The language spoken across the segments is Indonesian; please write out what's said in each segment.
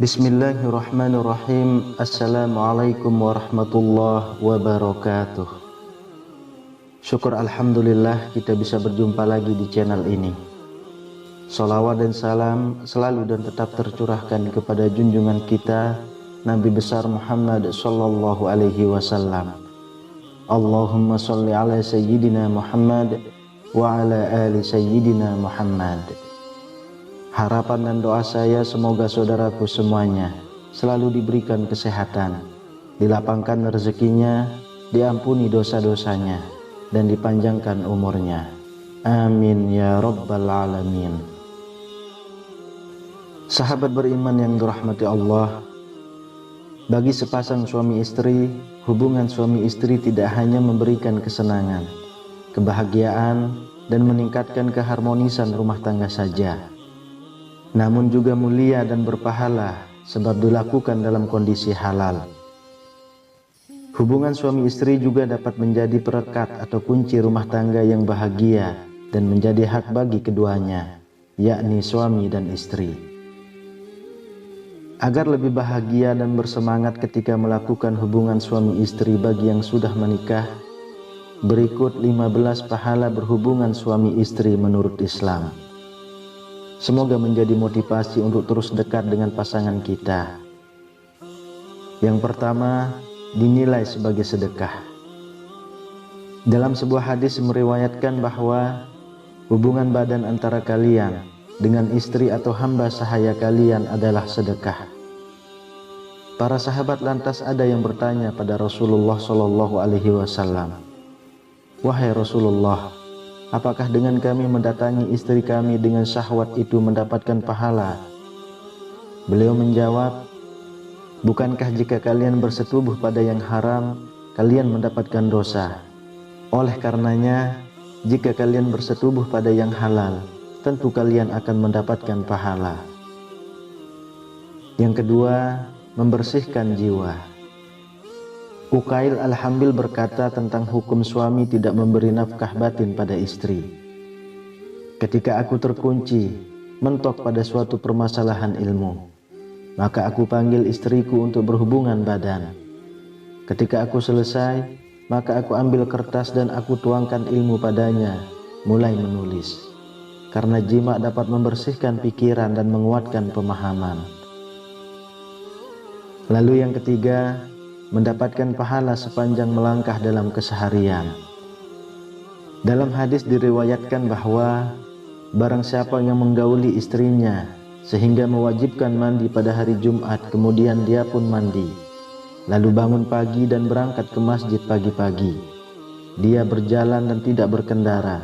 Bismillahirrahmanirrahim. Assalamualaikum warahmatullahi wabarakatuh. Syukur alhamdulillah kita bisa berjumpa lagi di channel ini. Salawat dan salam selalu dan tetap tercurahkan kepada junjungan kita Nabi besar Muhammad sallallahu alaihi wasallam. Allahumma sholli ala sayyidina Muhammad wa ala ali sayyidina Muhammad. Harapan dan doa saya semoga saudaraku semuanya selalu diberikan kesehatan, dilapangkan rezekinya, diampuni dosa-dosanya, dan dipanjangkan umurnya. Amin ya rabbal alamin. Sahabat beriman yang dirahmati Allah, bagi sepasang suami istri, hubungan suami istri tidak hanya memberikan kesenangan, kebahagiaan, dan meningkatkan keharmonisan rumah tangga saja, namun juga mulia dan berpahala sebab dilakukan dalam kondisi halal. Hubungan suami istri juga dapat menjadi perekat atau kunci rumah tangga yang bahagia dan menjadi hak bagi keduanya, yakni suami dan istri. Agar lebih bahagia dan bersemangat ketika melakukan hubungan suami istri bagi yang sudah menikah, berikut 15 pahala berhubungan suami istri menurut Islam. Semoga menjadi motivasi untuk terus dekat dengan pasangan kita. Yang pertama, dinilai sebagai sedekah. Dalam sebuah hadis meriwayatkan bahwa hubungan badan antara kalian dengan istri atau hamba sahaya kalian adalah sedekah. Para sahabat lantas ada yang bertanya pada Rasulullah Shallallahu Alaihi Wasallam, "Wahai Rasulullah, apakah dengan kami mendatangi istri kami dengan syahwat itu mendapatkan pahala?" Beliau menjawab, "Bukankah jika kalian bersetubuh pada yang haram, kalian mendapatkan dosa? Oleh karenanya, jika kalian bersetubuh pada yang halal, tentu kalian akan mendapatkan pahala." Yang kedua, membersihkan jiwa. Uqail Al-Hambil berkata tentang hukum suami tidak memberi nafkah batin pada istri. "Ketika aku terkunci, mentok pada suatu permasalahan ilmu, maka aku panggil istriku untuk berhubungan badan. Ketika aku selesai, maka aku ambil kertas dan aku tuangkan ilmu padanya, mulai menulis. Karena jima dapat membersihkan pikiran dan menguatkan pemahaman." Lalu yang ketiga, mendapatkan pahala sepanjang melangkah dalam keseharian. Dalam hadis diriwayatkan bahwa barang siapa yang menggauli istrinya sehingga mewajibkan mandi pada hari Jumat, kemudian dia pun mandi, lalu bangun pagi dan berangkat ke masjid pagi-pagi. Dia berjalan dan tidak berkendara,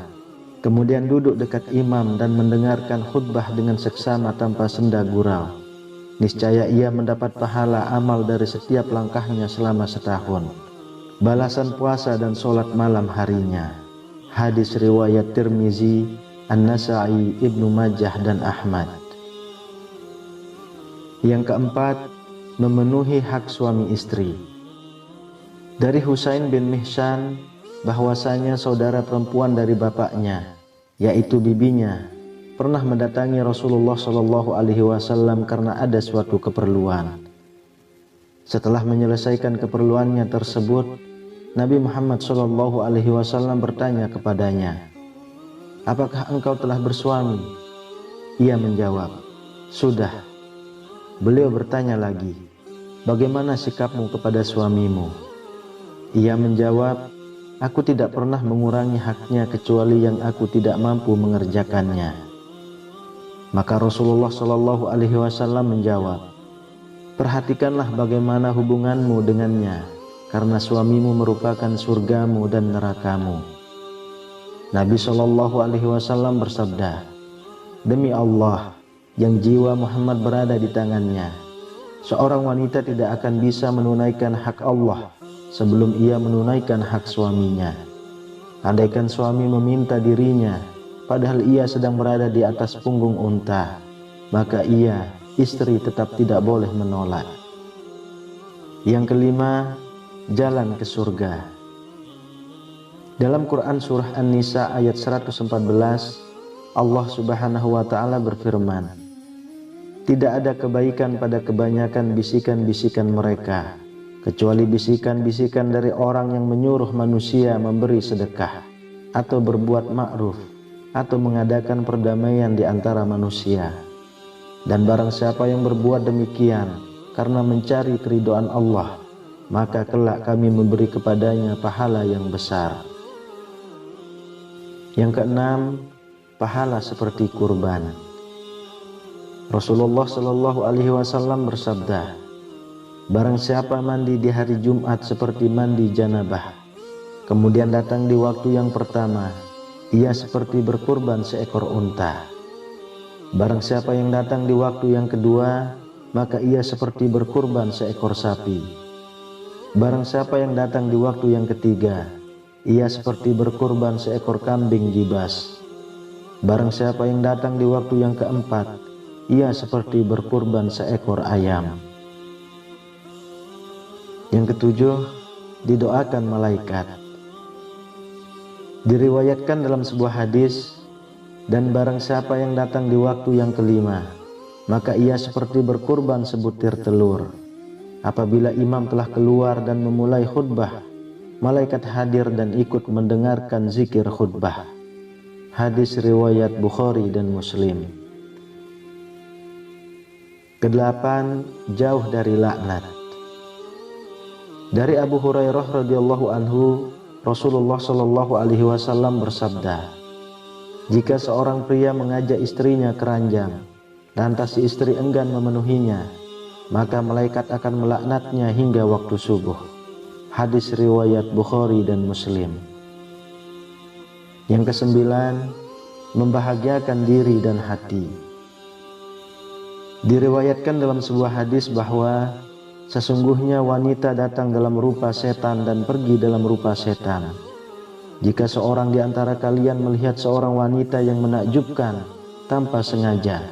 kemudian duduk dekat imam dan mendengarkan khutbah dengan seksama tanpa senda gurau. Niscaya ia mendapat pahala amal dari setiap langkahnya selama setahun, balasan puasa dan sholat malam harinya. Hadis riwayat Tirmizi, An-Nasa'i, Ibnu Majah, dan Ahmad. Yang keempat, memenuhi hak suami istri. Dari Husain bin Mihsan bahwasanya saudara perempuan dari bapaknya, yaitu bibinya, pernah mendatangi Rasulullah Shallallahu Alaihi Wasallam karena ada suatu keperluan. Setelah menyelesaikan keperluannya tersebut, Nabi Muhammad Shallallahu Alaihi Wasallam bertanya kepadanya, "Apakah engkau telah bersuami?" Ia menjawab, "Sudah." Beliau bertanya lagi, "Bagaimana sikapmu kepada suamimu?" Ia menjawab, "Aku tidak pernah mengurangi haknya kecuali yang aku tidak mampu mengerjakannya." Maka Rasulullah Shallallahu Alaihi Wasallam menjawab, "Perhatikanlah bagaimana hubunganmu dengannya, karena suamimu merupakan surgamu dan nerakamu." Nabi Shallallahu Alaihi Wasallam bersabda, "Demi Allah, yang jiwa Muhammad berada di tangannya, seorang wanita tidak akan bisa menunaikan hak Allah sebelum ia menunaikan hak suaminya. Andaikan suami meminta dirinya, padahal ia sedang berada di atas punggung unta, maka ia, istri, tetap tidak boleh menolak." Yang kelima, jalan ke surga. Dalam Quran Surah An-Nisa ayat 114, Allah Subhanahu wa Ta'ala berfirman, Tidak ada kebaikan pada kebanyakan bisikan-bisikan mereka, kecuali bisikan-bisikan dari orang yang menyuruh manusia memberi sedekah, atau berbuat ma'ruf, atau mengadakan perdamaian di antara manusia. Dan barang siapa yang berbuat demikian karena mencari keridhaan Allah, maka kelak kami memberi kepadanya pahala yang besar. Yang keenam, pahala seperti kurban. Rasulullah Shallallahu Alaihi Wasallam bersabda, barang siapa mandi di hari Jumat seperti mandi janabah, kemudian datang di waktu yang pertama, ia seperti berkurban seekor unta. Barang siapa yang datang di waktu yang kedua, maka ia seperti berkurban seekor sapi. Barang siapa yang datang di waktu yang ketiga, ia seperti berkurban seekor kambing gibas. Barang siapa yang datang di waktu yang keempat, ia seperti berkurban seekor ayam. Yang ketujuh, didoakan malaikat. Diriwayatkan dalam sebuah hadis, dan barang siapa yang datang di waktu yang kelima, maka ia seperti berkurban sebutir telur. Apabila imam telah keluar dan memulai khutbah, malaikat hadir dan ikut mendengarkan zikir khutbah. Hadis riwayat Bukhari dan Muslim. Kedelapan, jauh dari laknat. Dari Abu Hurairah radhiyallahu anhu, Rasulullah Shallallahu Alaihi Wasallam bersabda, jika seorang pria mengajak istrinya ke ranjang, lantas si istri enggan memenuhinya, maka malaikat akan melaknatnya hingga waktu subuh. Hadis riwayat Bukhari dan Muslim. Yang kesembilan, membahagiakan diri dan hati. Diriwayatkan dalam sebuah hadis bahwa sesungguhnya wanita datang dalam rupa setan dan pergi dalam rupa setan. Jika seorang di antara kalian melihat seorang wanita yang menakjubkan tanpa sengaja,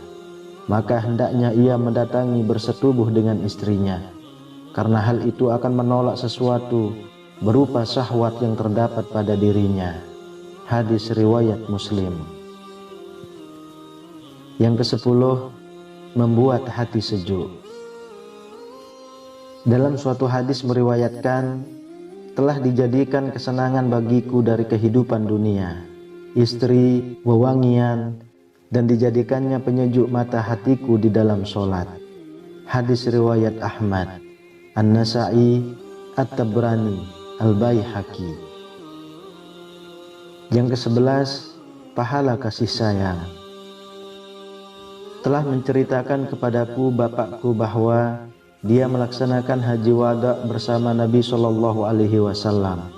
maka hendaknya ia mendatangi bersetubuh dengan istrinya, karena hal itu akan menolak sesuatu berupa syahwat yang terdapat pada dirinya. Hadis riwayat Muslim. Yang ke-10, membuat hati sejuk. Dalam suatu hadis meriwayatkan, telah dijadikan kesenangan bagiku dari kehidupan dunia, istri, wewangian, dan dijadikannya penyejuk mata hatiku di dalam sholat. Hadis riwayat Ahmad, An-Nasa'i, At-Tabrani, Al-Baihaqi. Yang ke-11, pahala kasih sayang. Telah menceritakan kepadaku bapakku bahwa dia melaksanakan haji wada bersama Nabi Shallallahu Alaihi Wasallam.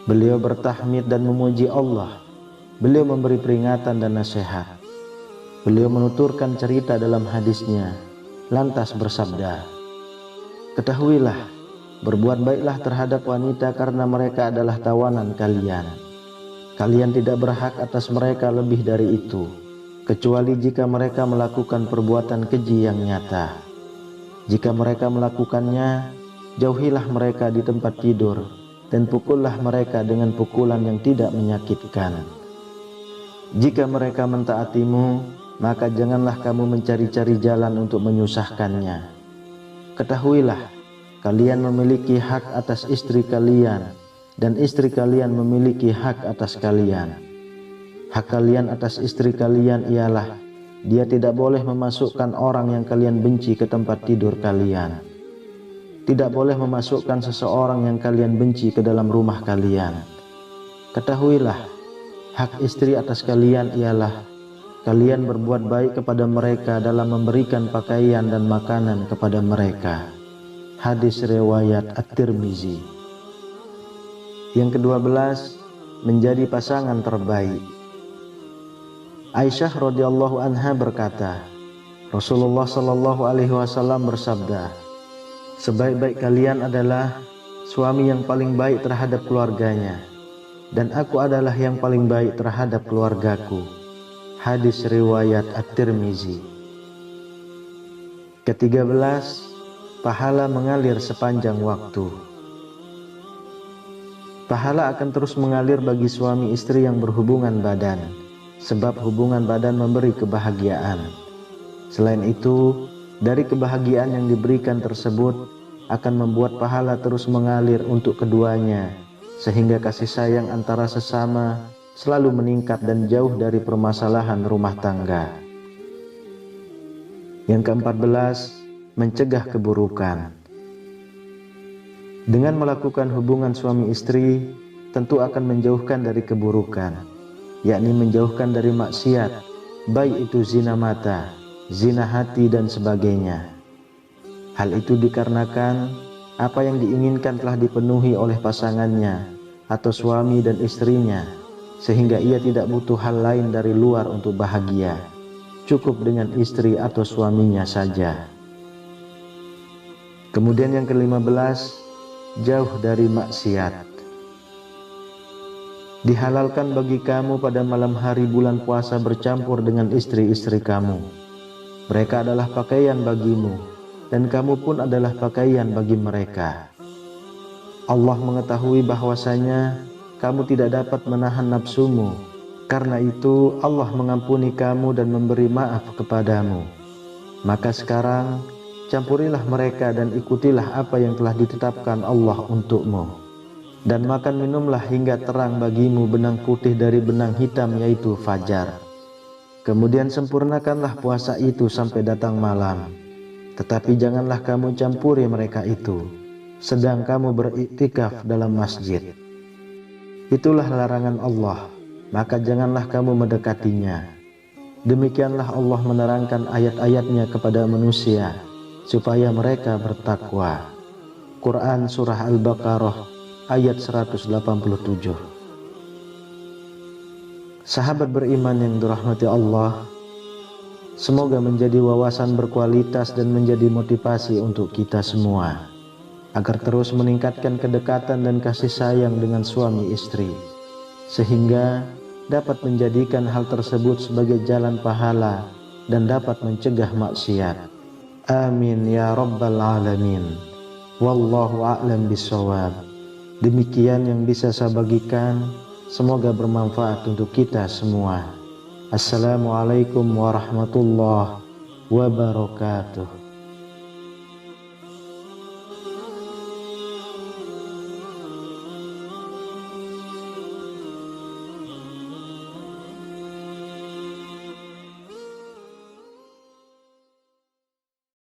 Beliau bertahmid dan memuji Allah. Beliau memberi peringatan dan nasihat. Beliau menuturkan cerita dalam hadisnya, lantas bersabda, ketahuilah, berbuat baiklah terhadap wanita karena mereka adalah tawanan kalian. Kalian tidak berhak atas mereka lebih dari itu, kecuali jika mereka melakukan perbuatan keji yang nyata. Jika mereka melakukannya, jauhilah mereka di tempat tidur dan pukullah mereka dengan pukulan yang tidak menyakitkan. Jika mereka mentaatimu, maka janganlah kamu mencari-cari jalan untuk menyusahkannya. Ketahuilah, kalian memiliki hak atas istri kalian dan istri kalian memiliki hak atas kalian. Hak kalian atas istri kalian ialah dia tidak boleh memasukkan orang yang kalian benci ke tempat tidur kalian. Tidak boleh memasukkan seseorang yang kalian benci ke dalam rumah kalian. Ketahuilah, hak istri atas kalian ialah kalian berbuat baik kepada mereka dalam memberikan pakaian dan makanan kepada mereka. Hadis riwayat At-Tirmizi. Yang ke-12, menjadi pasangan terbaik. Aisyah radhiyallahu anha berkata, Rasulullah Shallallahu Alaihi Wasallam bersabda, sebaik-baik kalian adalah suami yang paling baik terhadap keluarganya, dan aku adalah yang paling baik terhadap keluargaku. Hadis riwayat At-Tirmizi. Ke-13, pahala mengalir sepanjang waktu. Pahala akan terus mengalir bagi suami istri yang berhubungan badan, sebab hubungan badan memberi kebahagiaan. Selain itu, dari kebahagiaan yang diberikan tersebut akan membuat pahala terus mengalir untuk keduanya, sehingga kasih sayang antara sesama selalu meningkat dan jauh dari permasalahan rumah tangga. Yang ke-14, mencegah keburukan. Dengan melakukan hubungan suami istri, tentu akan menjauhkan dari keburukan, yakni menjauhkan dari maksiat, baik itu zina mata, zina hati, dan sebagainya. Hal itu dikarenakan apa yang diinginkan telah dipenuhi oleh pasangannya atau suami dan istrinya, sehingga ia tidak butuh hal lain dari luar untuk bahagia. Cukup dengan istri atau suaminya saja. Kemudian yang ke-15, jauh dari maksiat. Dihalalkan bagi kamu pada malam hari bulan puasa bercampur dengan istri-istri kamu. Mereka adalah pakaian bagimu, dan kamu pun adalah pakaian bagi mereka. Allah mengetahui bahwasanya kamu tidak dapat menahan nafsumu. Karena itu Allah mengampuni kamu dan memberi maaf kepadamu. Maka sekarang campurilah mereka dan ikutilah apa yang telah ditetapkan Allah untukmu. Dan makan minumlah hingga terang bagimu benang putih dari benang hitam, yaitu fajar. Kemudian sempurnakanlah puasa itu sampai datang malam. Tetapi janganlah kamu campuri mereka itu sedang kamu beriktikaf dalam masjid. Itulah larangan Allah, maka janganlah kamu mendekatinya. Demikianlah Allah menerangkan ayat-ayatnya kepada manusia supaya mereka bertakwa. Quran Surah Al-Baqarah ayat 187. Sahabat beriman yang dirahmati Allah, semoga menjadi wawasan berkualitas dan menjadi motivasi untuk kita semua agar terus meningkatkan kedekatan dan kasih sayang dengan suami istri, sehingga dapat menjadikan hal tersebut sebagai jalan pahala dan dapat mencegah maksiat. Amin ya rabbal alamin. Wallahu a'lam bishawab. Demikian yang bisa saya bagikan, semoga bermanfaat untuk kita semua. Assalamualaikum warahmatullahi wabarakatuh.